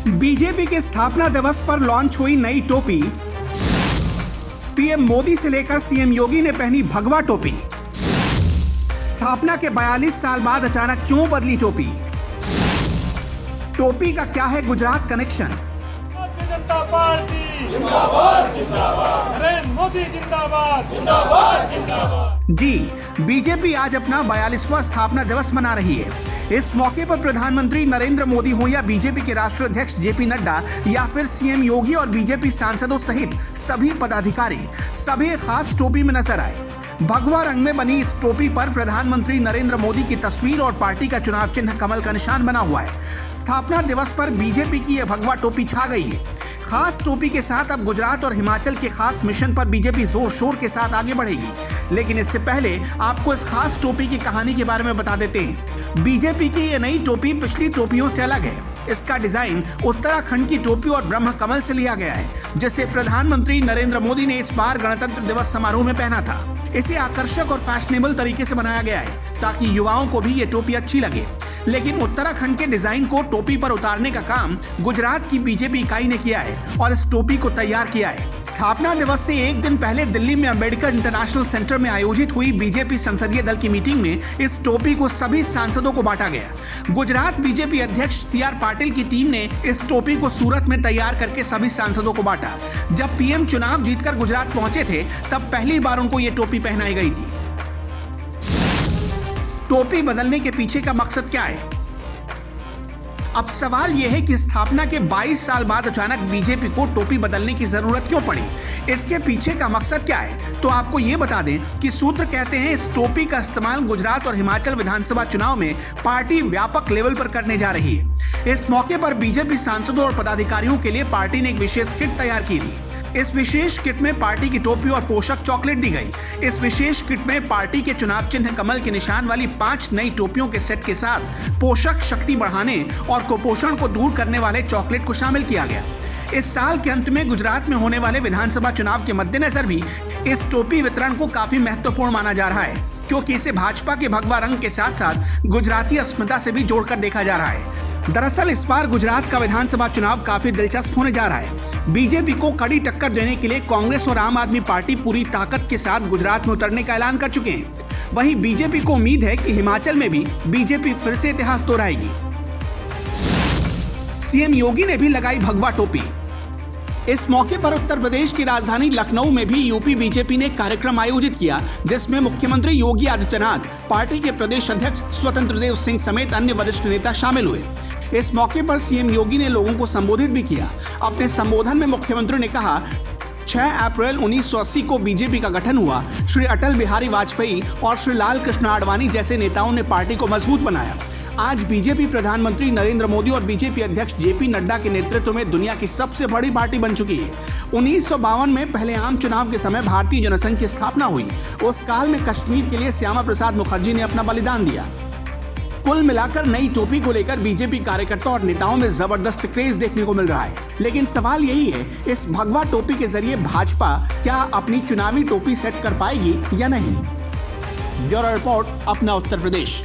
BJP के स्थापना दिवस पर लॉन्च हुई नई टोपी। पीएम मोदी से लेकर सीएम योगी ने पहनी भगवा टोपी। स्थापना के 42 साल बाद अचानक क्यों बदली टोपी? टोपी का क्या है गुजरात कनेक्शन? जनता पार्टी जिंदाबाद जिंदाबाद, नरेंद्र मोदी जिंदाबाद जिंदाबाद जिंदाबाद। जी, बीजेपी आज अपना 42वां स्थापना दिवस मना रही है। इस मौके पर प्रधानमंत्री नरेंद्र मोदी हो या बीजेपी के राष्ट्रीय अध्यक्ष जेपी नड्डा या फिर सीएम योगी और बीजेपी सांसदों सहित सभी पदाधिकारी सभी खास टोपी में नजर आए। भगवा रंग में बनी इस टोपी पर प्रधानमंत्री नरेंद्र मोदी की तस्वीर और पार्टी का चुनाव चिन्ह कमल का निशान बना हुआ है। स्थापना दिवस पर बीजेपी की यह भगवा टोपी छा गई है। खास टोपी के साथ अब गुजरात और हिमाचल के खास मिशन पर बीजेपी जोर शोर के साथ आगे बढ़ेगी। लेकिन इससे पहले आपको इस खास टोपी की कहानी के बारे में बता देते हैं। बीजेपी की ये नई टोपी पिछली टोपियों से अलग है। इसका डिजाइन उत्तराखंड की टोपी और ब्रह्म कमल से लिया गया है, जिसे प्रधानमंत्री नरेंद्र मोदी ने इस बार गणतंत्र दिवस समारोह में पहना था। इसे आकर्षक और फैशनेबल तरीके से बनाया गया है ताकि युवाओं को भी ये टोपी अच्छी लगे। लेकिन उत्तराखंड के डिजाइन को टोपी पर उतारने का काम गुजरात की बीजेपी इकाई ने किया है और इस टोपी को तैयार किया है। स्थापना दिवस से एक दिन पहले दिल्ली में अंबेडकर इंटरनेशनल सेंटर में आयोजित हुई बीजेपी संसदीय दल की मीटिंग में इस टोपी को सभी सांसदों को बांटा गया। गुजरात बीजेपी अध्यक्ष सीआर पाटिल की टीम ने इस टोपी को सूरत में तैयार करके सभी सांसदों को बांटा। जब पीएम चुनाव जीतकर गुजरात पहुंचे थे तब पहली बार उनको ये टोपी पहनाई गई थी। टोपी बदलने के पीछे का मकसद क्या है? अब सवाल यह है कि स्थापना के 22 साल बाद अचानक बीजेपी को टोपी बदलने की जरूरत क्यों पड़ी? इसके पीछे का मकसद क्या है? तो आपको ये बता दें कि सूत्र कहते हैं इस टोपी का इस्तेमाल गुजरात और हिमाचल विधानसभा चुनाव में पार्टी व्यापक लेवल पर करने जा रही है। इस मौके पर बीजेपी सांसदों और पदाधिकारियों के लिए पार्टी ने एक विशेष किट तैयार की थी। इस विशेष किट में पार्टी की टोपी और पोषक चॉकलेट दी गई। इस विशेष किट में पार्टी के चुनाव चिन्ह कमल के निशान वाली 5 नई टोपियों के सेट के साथ पोषक शक्ति बढ़ाने और कुपोषण को दूर करने वाले चॉकलेट को शामिल किया गया। इस साल के अंत में गुजरात में होने वाले विधानसभा चुनाव के मद्देनजर भी इस टोपी वितरण को काफी महत्वपूर्ण माना जा रहा है, क्योंकि इसे भाजपा के भगवा रंग के साथ साथ गुजराती अस्मिता से भी जोड़कर देखा जा रहा है। दरअसल इस बार गुजरात का विधानसभा चुनाव काफी दिलचस्प होने जा रहा है। बीजेपी को कड़ी टक्कर देने के लिए कांग्रेस और आम आदमी पार्टी पूरी ताकत के साथ गुजरात में उतरने का ऐलान कर चुके हैं। वहीं बीजेपी को उम्मीद है कि हिमाचल में भी बीजेपी फिर से इतिहास दोहराएगी। सीएम योगी ने भी लगाई भगवा टोपी। इस मौके पर उत्तर प्रदेश की राजधानी लखनऊ में भी यूपी बीजेपी ने कार्यक्रम आयोजित किया, जिसमें मुख्यमंत्री योगी आदित्यनाथ, पार्टी के प्रदेश अध्यक्ष स्वतंत्र देव सिंह समेत अन्य वरिष्ठ नेता शामिल हुए। इस मौके पर सीएम योगी ने लोगों को संबोधित भी किया। अपने संबोधन में मुख्यमंत्री ने कहा, 6 अप्रैल 1980 को बीजेपी का गठन हुआ। श्री अटल बिहारी वाजपेयी और श्री लाल कृष्ण आडवाणी जैसे नेताओं ने पार्टी को मजबूत बनाया। आज बीजेपी प्रधानमंत्री नरेंद्र मोदी और बीजेपी अध्यक्ष जेपी नड्डा के नेतृत्व में दुनिया की सबसे बड़ी पार्टी बन चुकी है। 1952 में पहले आम चुनाव के समय भारतीय जनसंघ की स्थापना हुई। उस काल में कश्मीर के लिए श्यामा प्रसाद मुखर्जी ने अपना बलिदान दिया। कुल मिलाकर नई टोपी को लेकर बीजेपी कार्यकर्ताओं और नेताओं में जबरदस्त क्रेज देखने को मिल रहा है। लेकिन सवाल यही है, इस भगवा टोपी के जरिए भाजपा क्या अपनी चुनावी टोपी सेट कर पाएगी या नहीं? ब्यूरो रिपोर्ट, अपना उत्तर प्रदेश।